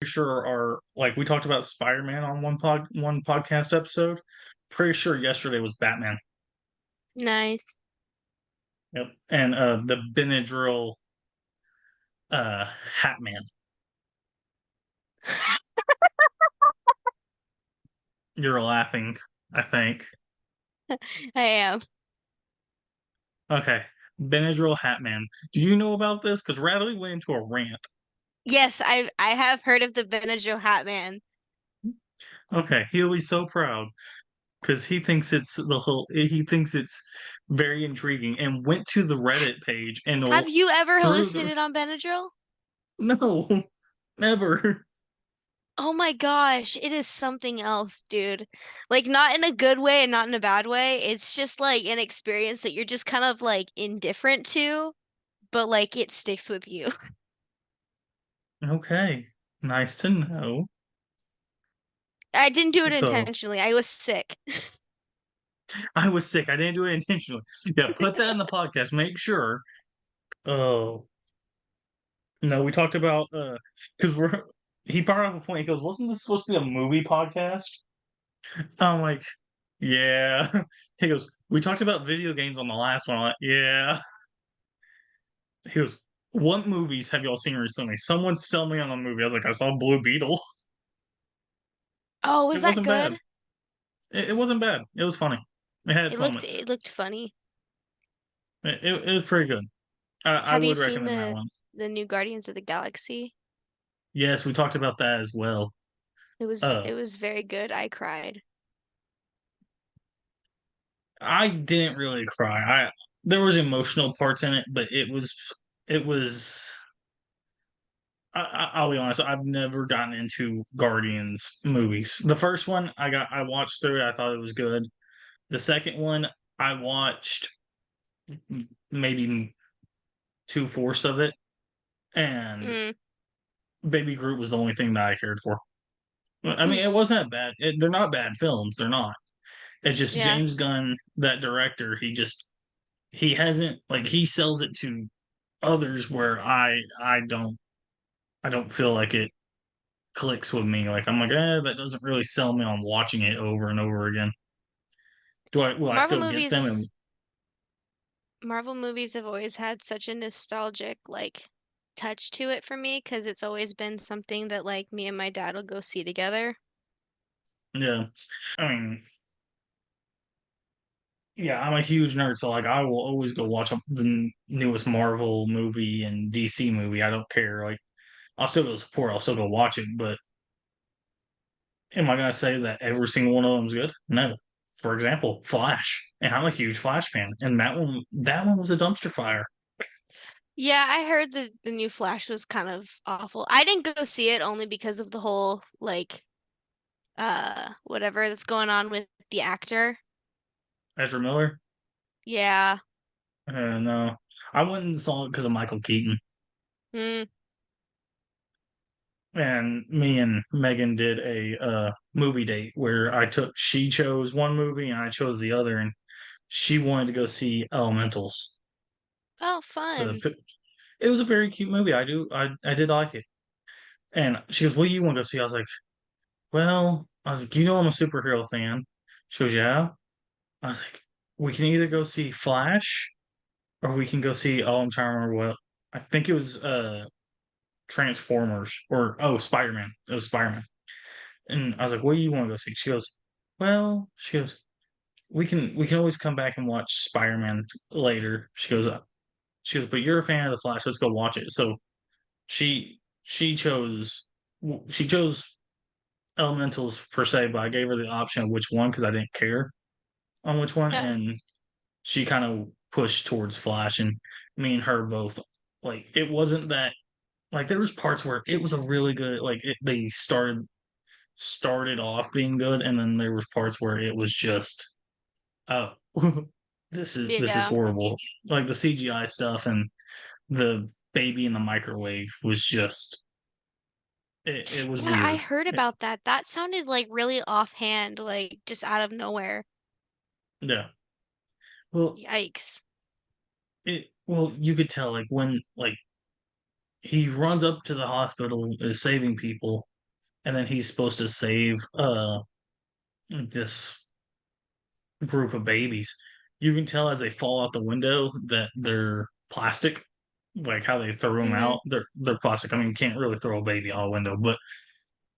sure are like we talked about Spider-Man on one podcast episode. Pretty sure yesterday was Batman. Nice. Yep. And the Benadryl Hat Man. You're laughing, I think. I am. Okay. Benadryl Hat Man. Do you know about this? Because Radley went into a rant. Yes, I have heard of the Benadryl Hat Man. Okay, he'll be so proud because he thinks it's very intriguing and went to the Reddit page and Have you ever through the hallucinated on Benadryl? no, never. Oh my gosh, it is something else, dude. Like not in a good way and not in a bad way. It's just like an experience that you're just kind of like indifferent to, but like it sticks with you. Okay, nice to know. I didn't do it So intentionally. I was sick. I was sick. I didn't do it intentionally. Yeah, put that in the podcast. Make sure. Oh no, we talked about because we're he brought up a point. He goes, "Wasn't this supposed to be a movie podcast?" I'm like, "Yeah." He goes, "We talked about video games on the last one." I'm like, "Yeah." He goes, "What movies have y'all seen recently?" Someone sell me on a movie. I was like, "I saw Blue Beetle." Oh, It was that wasn't bad. good? It wasn't bad. It was funny. It had its It moments. looked funny. It was pretty good. I Have you would seen recommend that one. the new Guardians of the Galaxy? Yes, we talked about that as well. Uh, It was very good. I cried. I didn't really cry. There was emotional parts in it, but it was. I'll be honest. I've never gotten into Guardians movies. The first one I watched through it. I thought it was good. The second one I watched maybe two-fourths of it, and Mm, Baby Groot was the only thing that I cared for. I mean, it wasn't that bad. They're not bad films. They're not. It's just yeah. James Gunn, that director. He hasn't like he sells it to others where I don't feel like it clicks with me. Like I'm like, that doesn't really sell me on watching it over and over again. Do I will I Marvel still get them and movies Marvel movies have always had such a nostalgic like touch to it for me because it's always been something that like me and my dad will go see together. yeah. I mean, yeah, I'm a huge nerd, so like I will always go watch the newest Marvel movie and DC movie. I don't care. Like I'll still go support, I'll still go watch it, but am I gonna say that every single one of them is good? No. For example, Flash. And I'm a huge Flash fan. And that one was a dumpster fire. Yeah, I heard the new Flash was kind of awful. I didn't go see it only because of the whole like whatever that's going on with the actor. Ezra Miller? Yeah. No. I went and saw it because of Michael Keaton. Mm. And me and Megan did a movie date where she chose one movie and I chose the other, and she wanted to go see Elementals. Oh, The fun. it was a very cute movie. I did like it. And she goes, "What do you want to go see?" I was like, "Well," I was like, "You know I'm a superhero fan." She goes, "Yeah." I was like, "We can either go see Flash or we can go see." Oh, I'm trying to remember what. I think it was Transformers or Spider Man. It was Spider Man. And I was like, "What do you want to go see?" She goes, "Well," she goes, we can always come back and watch Spider Man later." She goes, "But you're a fan of the Flash. Let's go watch it." So she chose she chose Elementals per se, but I gave her the option of which one because I didn't care on which one, Yeah. and she kind of pushed towards Flash, and me and her both like it wasn't that like there was parts where it was a really good they started off being good, and then there was parts where it was just oh this is Yeah. horrible. Like the CGI stuff and the baby in the microwave was just it was Yeah, I weird. heard about that. That sounded like really offhand, like just out of nowhere. Yeah. Well, Yikes. you could tell like when like he runs up to the hospital is saving people and then he's supposed to save this group of babies. You can tell as they fall out the window that they're plastic, like how they throw them Mm-hmm. out. They're plastic. I mean, you can't really throw a baby out a window, but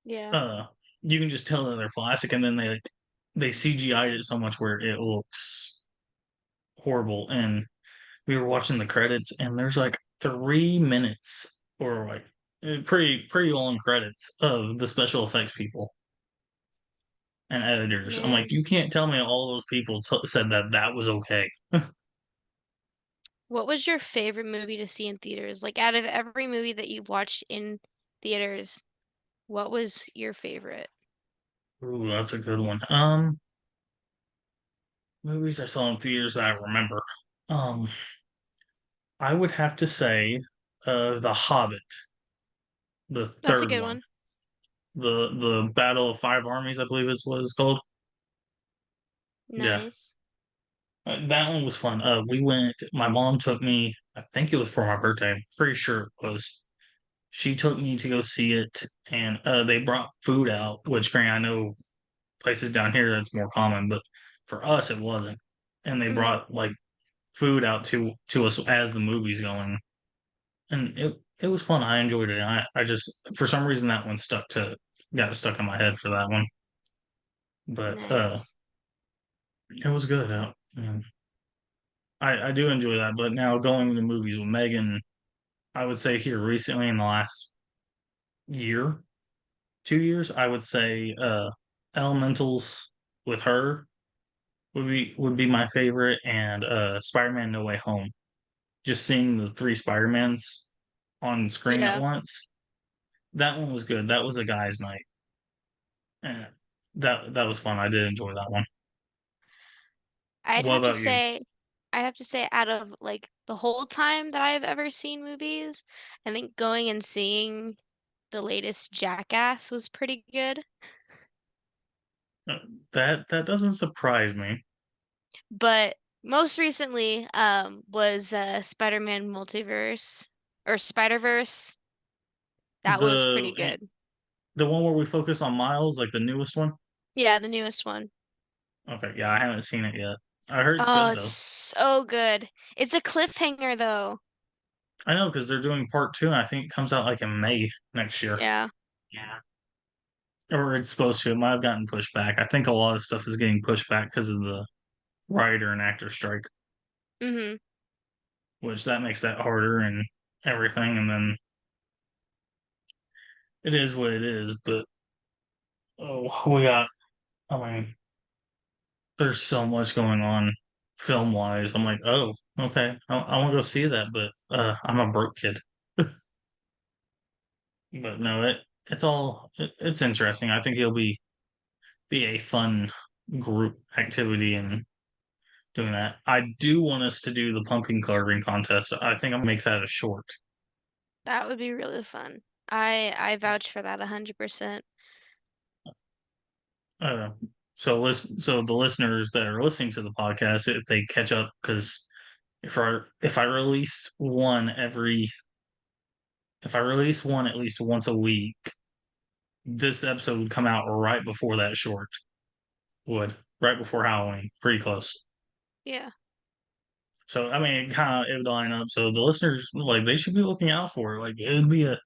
Yeah. uh, you can just tell that they're plastic, and then they CGI'd it so much where it looks horrible. And we were watching the credits, and there's like 3 minutes or like pretty long credits of the special effects people and editors. I'm like, Man. you can't tell me all those people said that that was okay. What was your favorite movie to see in theaters? Like out of every movie that you've watched in theaters, what was your favorite? Ooh, that's a good one. Movies I saw in theaters that I remember. Um, I would have to say, The Hobbit, the That's a third good one, one. the Battle of Five Armies, I believe is what it's called. Yeah, Nice. that one was fun. We went. My mom took me. I think it was for my birthday. I'm pretty sure it was. She took me to go see it, and they brought food out. Which, granted, I know places down here that's more common, but for us it wasn't. And they Mm-hmm. brought like food out to us as the movie's going, and it was fun. I enjoyed it. I just for some reason that one got stuck in my head for that one, but Nice. it was good. I do enjoy that. But now going to the movies with Megan, I would say here recently in the last year, 2 years, I would say Elementals with her would be my favorite, and Spider-Man No Way Home. Just seeing the three Spider-Mans on screen at Yeah. once. That one was good. That was a guy's night. And that was fun. I did enjoy that one. I'd What have to about you? say I'd have to say out of like the whole time that I've ever seen movies, I think going and seeing the latest Jackass was pretty good. Uh, that doesn't surprise me. But most recently was Spider-Man Multiverse or Spider-Verse. That was pretty The good. the one where we focus on Miles, like the newest one. Yeah, the newest one. Okay, yeah, I haven't seen it yet. I heard it's Oh, good it's though. so good. It's a cliffhanger though. I know because they're doing part two, and I think it comes out like in May next year. Yeah. Yeah. Or it's supposed to. It might have gotten pushed back. I think a lot of stuff is getting pushed back because of the writer and actor strike, Mm-hmm. which that makes that harder and everything. And then it is what it is. But oh, we got. I mean, there's so much going on film wise. I'm like, oh, okay, I want to go see that, but I'm a broke kid. But no, it's interesting. I think it'll be a fun group activity and doing that. I do want us to do the pumpkin carving contest. I think I'm gonna make that a short. That would be really fun. I vouch for that 100%. Uh, so the listeners that are listening to the podcast, if they catch up, because if I released one every if I release one at least once a week, this episode would come out right before that short would, right before Halloween, pretty close. Yeah. So I mean, it would line up. So the listeners, like, they should be looking out for it. Like, it would be a.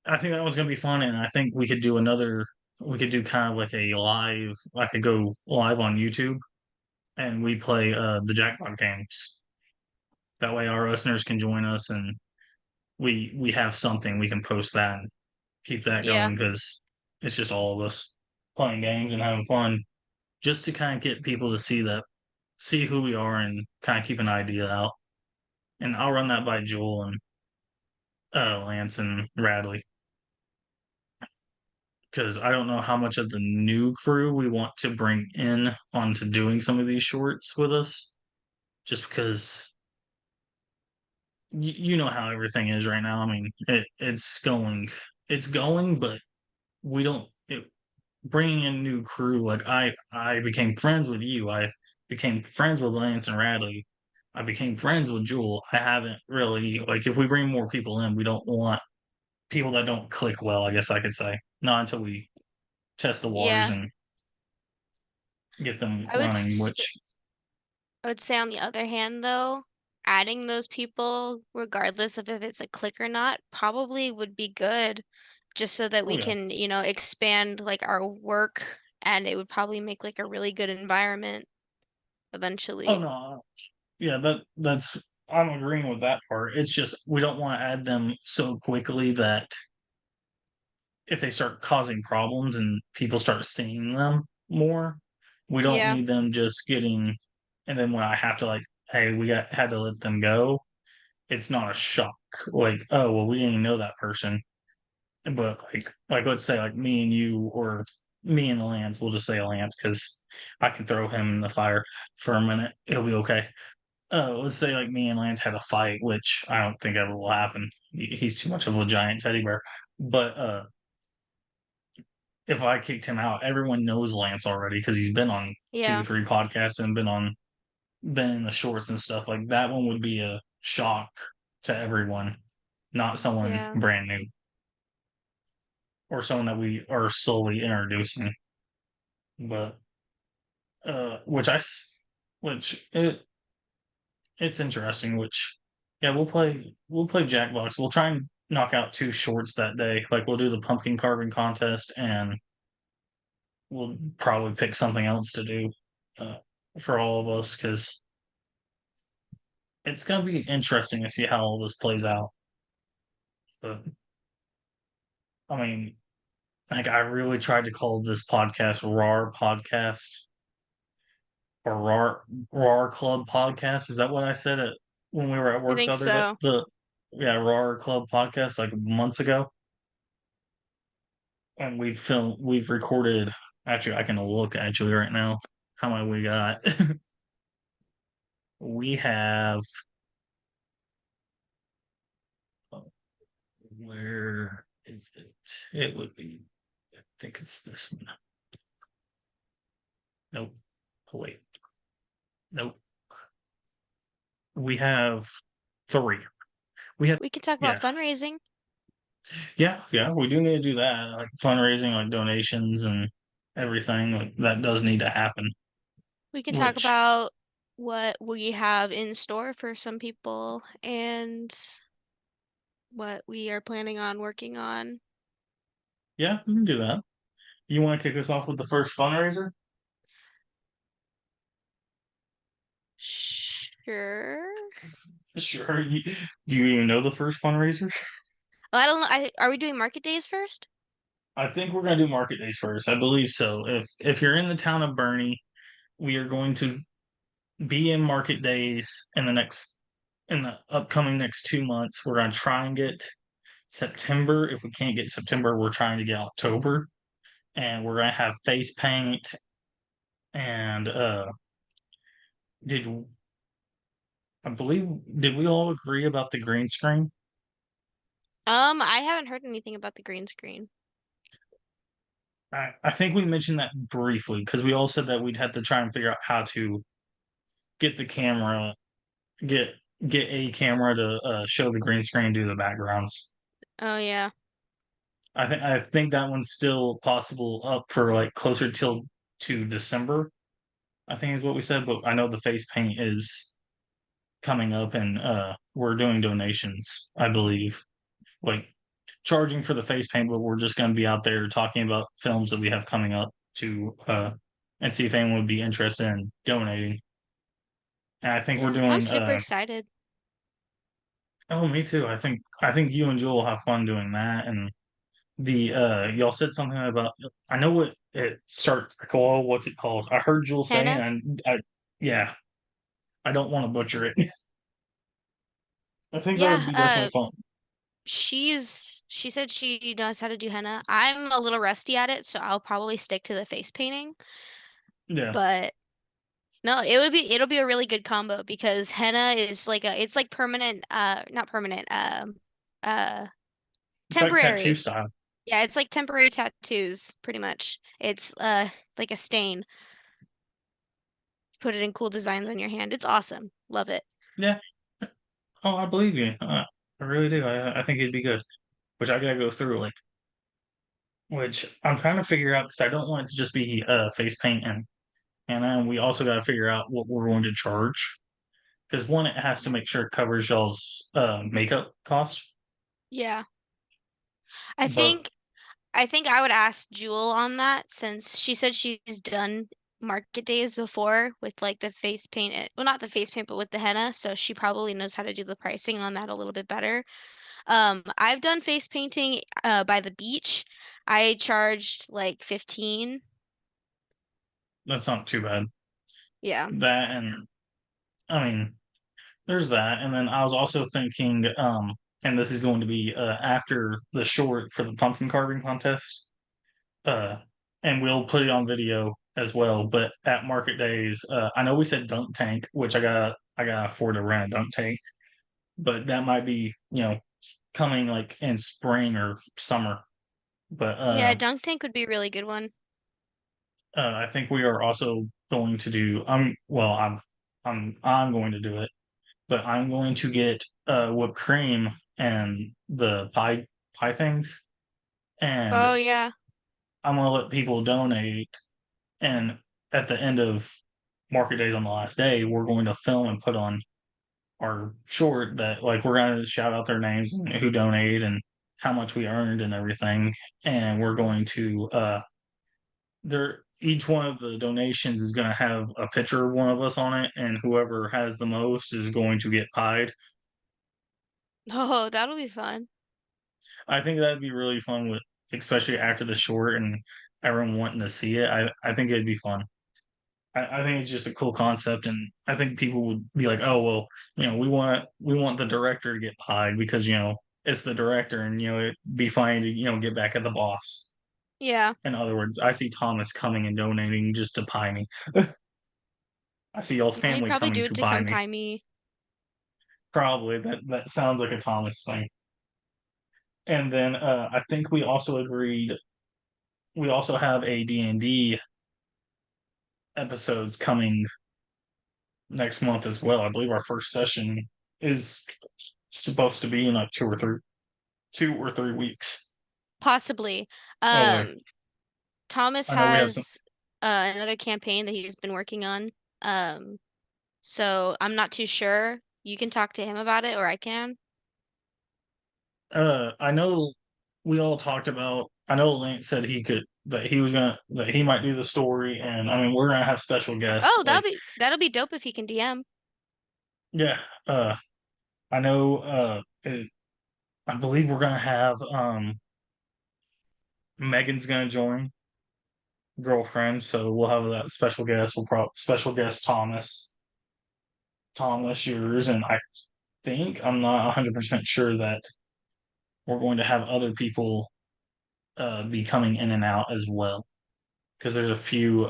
I think that one's gonna be fun, and I think we could do another. We could do kind of like a live. I could go live on YouTube, and we play the jackpot games. That way, our listeners can join us, and we have something we can post that and keep that Yeah. going because it's just all of us playing games and having fun, just to kind of get people to see who we are and kind of keep an idea out. And I'll run that by Joel and Lance and Radley because I don't know how much of the new crew we want to bring in onto doing some of these shorts with us, just because you know how everything is right now. I mean, it's going, but we don't. Bringing in new crew, like I became friends with you. I became friends with Lance and Radley. I became friends with Jewel. I haven't really like if we bring more people in, we don't want people that don't click well, I guess I could say. Not until we test the waters Yeah. and get them I would running, s- which I would say on the other hand though, adding those people, regardless of if it's a click or not, probably would be good just so that oh we yeah. can, expand like our work and it would probably make like a really good environment Oh eventually. no, yeah, that's I'm agreeing with that part. It's just we don't want to add them so quickly that if they start causing problems and people start seeing them more, we don't Yeah. need them just getting and then when I have to like, hey, we got had to let them go, it's not a shock. Like, oh well we didn't know that person. But like let's say like me and you or me and Lance, we'll just say Lance because I can throw him in the fire for a minute. It'll be okay. Let's say like me and Lance had a fight, which I don't think ever will happen. He's too much of a giant teddy bear. But if I kicked him out, everyone knows Lance already because he's been on two, Yeah. 3 podcasts and been in the shorts and stuff. Like that one would be a shock to everyone, not someone Yeah. brand new or someone that we are slowly introducing. But which which it's interesting. Which yeah, we'll play Jackbox. We'll try and knock out 2 shorts that day. Like we'll do the pumpkin carving contest, and we'll probably pick something else to do uh, for all of us because it's gonna be interesting to see how all this plays out. But I mean, like I really tried to call this podcast RAR podcast or RAR Club podcast. Is that what I said when we were at I work the think other day? so. The yeah RAR Club podcast like months ago, and we've recorded. Actually, I can look actually right now how many we got. We have where is it? It would be. I think it's this one. Nope. Oh, wait. Nope. We have 3. We have We can talk about yeah. fundraising. Yeah, we do need to do that, like fundraising, like donations and everything. Like that does need to happen. We can talk Which, about what we have in store for some people and what we are planning on working on. yeah, we can do that. You want to kick us off with the first fundraiser? Sure. Sure. Do you even know the first fundraiser? Oh, I don't know. Are we doing market days first? I think we're gonna do market days first. I believe so. If you're in the town of Bernie, we are going to be in market days in the upcoming next 2 months. We're gonna try and get September. If we can't get September, we're trying to get October. And we're gonna have face paint and did I believe did we all agree about the green screen? I haven't heard anything about the green screen. I think we mentioned that briefly because we all said that we'd have to try and figure out how to get the camera get get a camera to show the green screen and do the backgrounds. Oh yeah. I think that one's still possible up for like closer till to December. I think is what we said, but I know the face paint is coming up and we're doing donations, I believe. Like charging for the face paint, but we're just going to be out there talking about films that we have coming up to and see if anyone would be interested in donating. And I think we're Yeah, I'm doing super excited. oh me too. I think you and Joel will have fun doing that and the y'all said something about I know what it start oh what's it called? I heard Joel say Hannah? and I yeah, I don't want to butcher it. I think that would Yeah, be definitely fun. she said she knows how to do henna. I'm a little rusty at it, so I'll probably stick to the face painting. Yeah. But no, it'll be a really good combo because henna is like it's like permanent not permanent uh It's like tattoo temporary. style. Yeah, it's like temporary tattoos pretty much. It's like a stain. Put it in cool designs on your hand. It's awesome. Love it. Yeah. Oh, I believe you. I really do. I think it'd be good. which I gotta go through, like, which I'm trying to figure out because I don't want it to just be face paint, and then we also got to figure out what we're going to charge because one, it has to make sure it covers y'all's makeup cost, Yeah. I but think I think I would ask Jewel on that since she said she's done market days before with like the face paint. Well, not the face paint, but with the henna, so she probably knows how to do the pricing on that a little bit better. I've done face painting by the beach. I charged like 15. that's not too bad. Yeah. That and I mean, there's that, and then I was also thinking, and this is going to be after the short for the pumpkin carving contest, uh, and we'll put it on video as well. But at market days, I know we said dunk tank, which I got afford to rent a dunk tank, but that might be coming like in spring or summer. But Yeah, dunk tank would be a really good one. I think we are also going to do. I'm going to do it, but I'm going to get whipped cream and the pie things, and Oh yeah. I'm gonna let people donate. And at the end of market days on the last day, we're going to film and put on our short that like we're going to shout out their names and who donated and how much we earned and everything. And we're going to there each one of the donations is going to have a picture of one of us on it, and whoever has the most is going to get pied. Oh, that'll be fun. I think that'd be really fun with especially after the short and everyone wanting to see it. I think it'd be fun. I think it's just a cool concept, and I think people would be like, "Oh well, we want the director to get pied because it's the director, and it'd be fine to get back at the boss." Yeah. In other words, I see Thomas coming and donating just to pie me. I see y'all's He'd family probably coming do it to to buy come me. pie me. Probably that sounds like a Thomas thing. And then I think we also agreed we also have a D&D episodes coming next month as well. I believe our first session is supposed to be in like 2 or 3 weeks. Possibly. Oh wait, Um, Thomas I know we have some. has another campaign that he's been working on. Um, so I'm not too sure. You can talk to him about it, or I can. I know we all talked about. I know Lance said that he might do the story, and I mean we're gonna have special guests. Oh, Like that'll be dope if he can DM. yeah, I know. I believe we're gonna have Megan's gonna join girlfriend, so we'll have that special guest. We'll probably special guest Thomas, yours, and I think I'm not 100% sure that we're going to have other people be coming in and out as well because there's a few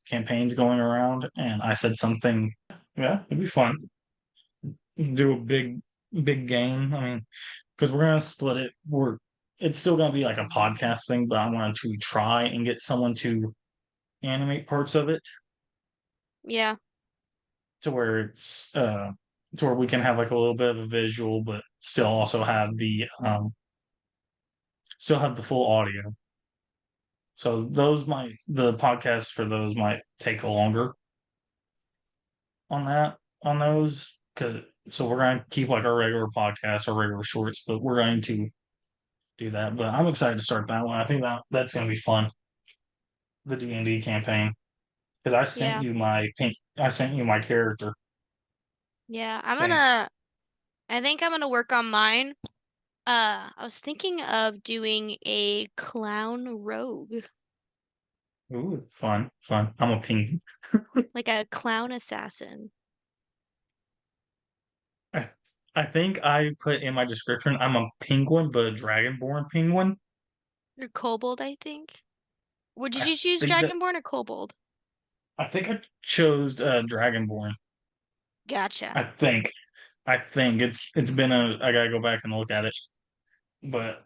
campaigns going around, and I said something. Yeah, it'd be fun. Do a big game. I mean, because we're gonna split it. It's still gonna be like a podcast thing, but I wanted to try and get someone to animate parts of it Yeah. to where to where we can have like a little bit of a visual, but still have the full audio. So the podcasts for those might take longer on those because so we're going to keep like our regular podcast, our regular shorts, but we're going to do that. But I'm excited to start that one. I think that's going to be fun. The D&D campaign because Yeah. I sent you my character Yeah. thing. I think I'm gonna work on mine. I was thinking of doing a clown rogue, Ooh, fun. I'm a penguin. like a clown assassin. I, I think I put in my description I'm a penguin, but a dragonborn penguin. Or kobold, I think. What did I you choose, think that dragonborn or kobold? I think I chose dragonborn. Gotcha. I think it's been a I gotta go back and look at it, but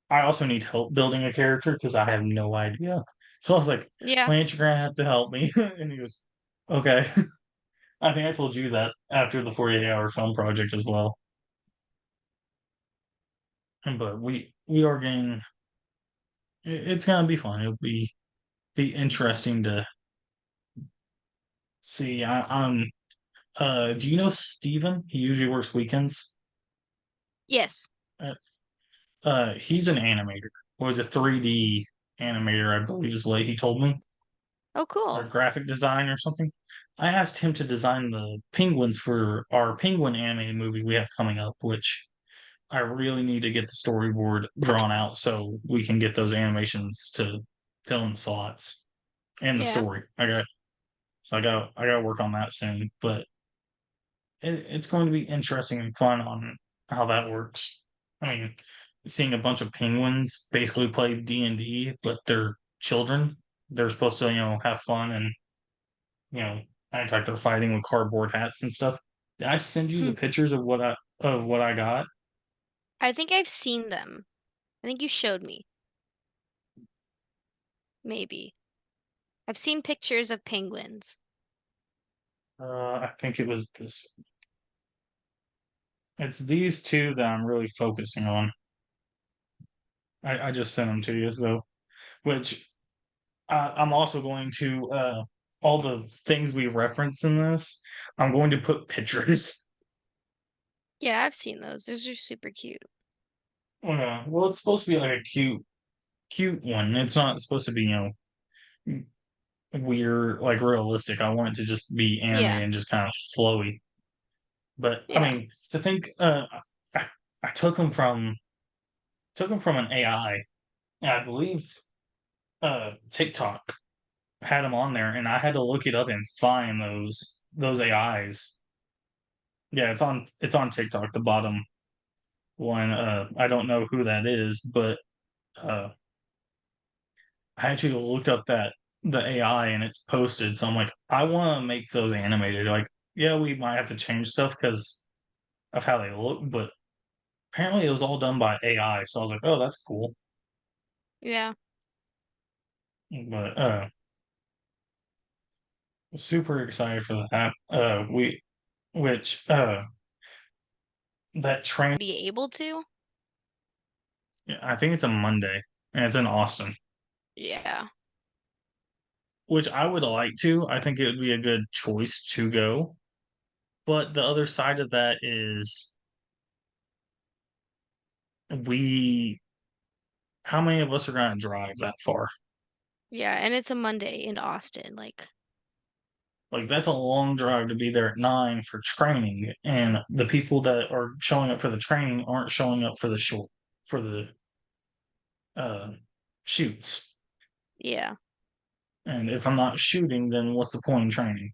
I also need help building a character because I have no idea. So I was like, Yeah. Lance, you're gonna have to help me. And he goes, okay. I think I told you that after the 48-hour film project as well. but we are getting. It's gonna be fun. It'll be interesting to see. Do you know Steven? He usually works weekends. Yes. Uh, he's an animator. Was a 3D animator, I believe is what he told me, Oh, or cool. graphic design or something. I asked him to design the penguins for our penguin animated movie we have coming up, which I really need to get the storyboard drawn out so we can get those animations to film slots and the Yeah. story. I got to work on that soon, but it's going to be interesting and fun on how that works. I mean, seeing a bunch of penguins basically play D&D, but they're children. They're supposed to, have fun and, you know, act like they're fighting with cardboard hats and stuff. Did I send you the Hmm. pictures of what I got? I think I've seen them. I think you showed me. Maybe. I've seen pictures of penguins. I think it was this. It's these two that I'm really focusing on. I just sent them to you, though, which I'm also going to all the things we reference in this. I'm going to put pictures. Yeah, I've seen those. Those are super cute. Yeah, well, it's supposed to be like a cute one. It's not supposed to be weird, like realistic. I want it to just be Yeah. animated and just kind of flowy. But I Yeah. mean, to think, I, I took them from an AI, and I believe TikTok had them on there, and I had to look it up and find those AIs. Yeah, it's on TikTok, the bottom one. I don't know who that is, but uh, I actually looked up the AI and it's posted. So I'm like, I want to make those animated. Like, yeah, we might have to change stuff because of how they look, but apparently it was all done by AI. So I was like, oh, that's cool. Yeah. But super excited for that. Which that train. Be able to? I think it's a Monday, and it's in Austin, Yeah. which I would like to. I think it would be a good choice to go. But the other side of that is we how many of us are going to drive that far? Yeah, and it's a Monday in Austin. Like, Like that's a long drive to be there at 9 for training, and the people that are showing up for the training aren't showing up for the short for the uh shoots. yeah. And if I'm not shooting, then what's the point in training?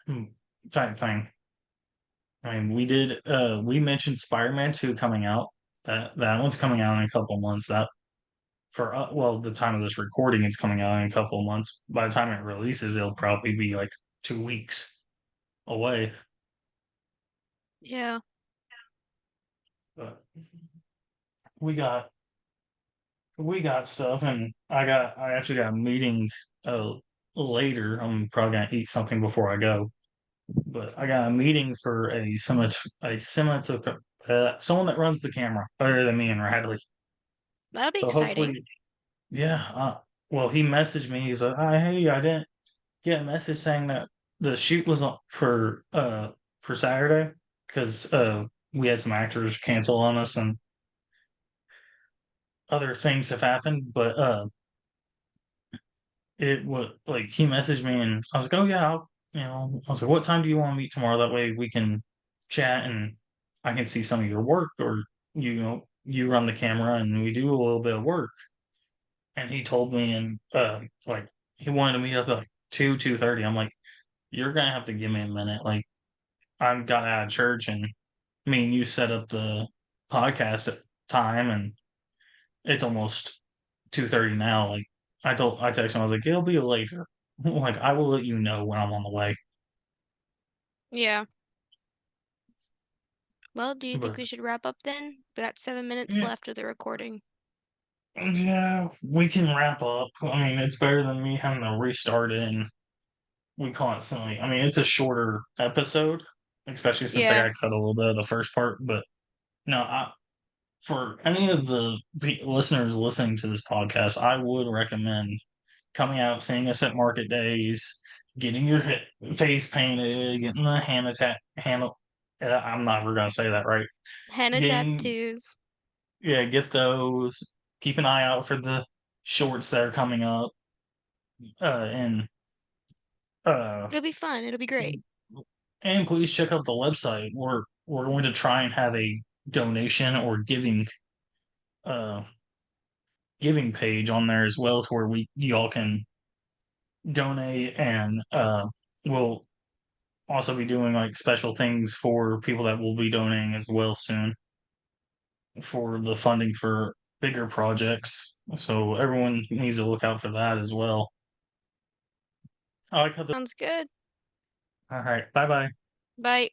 Hmm, type thing. I mean, we mentioned Spider-Man 2 coming out. That one's coming out in a couple months. That for well, the time of this recording, it's coming out in a couple of months. By the time it releases, it'll probably be like 2 weeks away. Yeah. But we got we got stuff, and I actually got a meeting later. I'm probably gonna eat something before I go, but I got a meeting for someone that runs the camera other than me and Radley. That'll be So exciting. hopefully, yeah. Well, he messaged me. He's like, "Hey, I didn't get a message saying that the shoot was on for Saturday because we had some actors cancel on us and other things have happened, but it was like he messaged me and I was like, oh yeah, I was like, what time do you want to meet tomorrow? That way we can chat and I can see some of your work, or you run the camera and we do a little bit of work. And he told me, and like he wanted to meet up at like 2:30. I'm like, you're gonna have to give me a minute. Like I've got out of church and me and you set up the podcast at time and it's almost 2:30 now. Like I texted him, I was like, it'll be later. Like I will let you know when I'm on the way. Yeah. Well, do you think But we should wrap up then? We got 7 minutes yeah, left of the recording. yeah, we can wrap up. I mean, it's better than me having to restart it and we constantly. I mean, it's a shorter episode, especially since I Yeah. got cut a little bit of the first part. But no, for any of the listeners listening to this podcast, I would recommend coming out, seeing us at market days, getting your face painted, getting the hand attack handle. I'm never gonna say that right. Henna Getting tattoos. Yeah, get those. Keep an eye out for the shorts that are coming up. And uh, It'll be fun. It'll be great. and please check out the website. We're going to try and have a donation or uh giving page on there as well, to where we y'all can donate, and we'll also be doing like special things for people that will be donating as well soon, for the funding for bigger projects. So everyone needs to look out for that as well. I like how the Sounds good. All right, bye bye. Bye.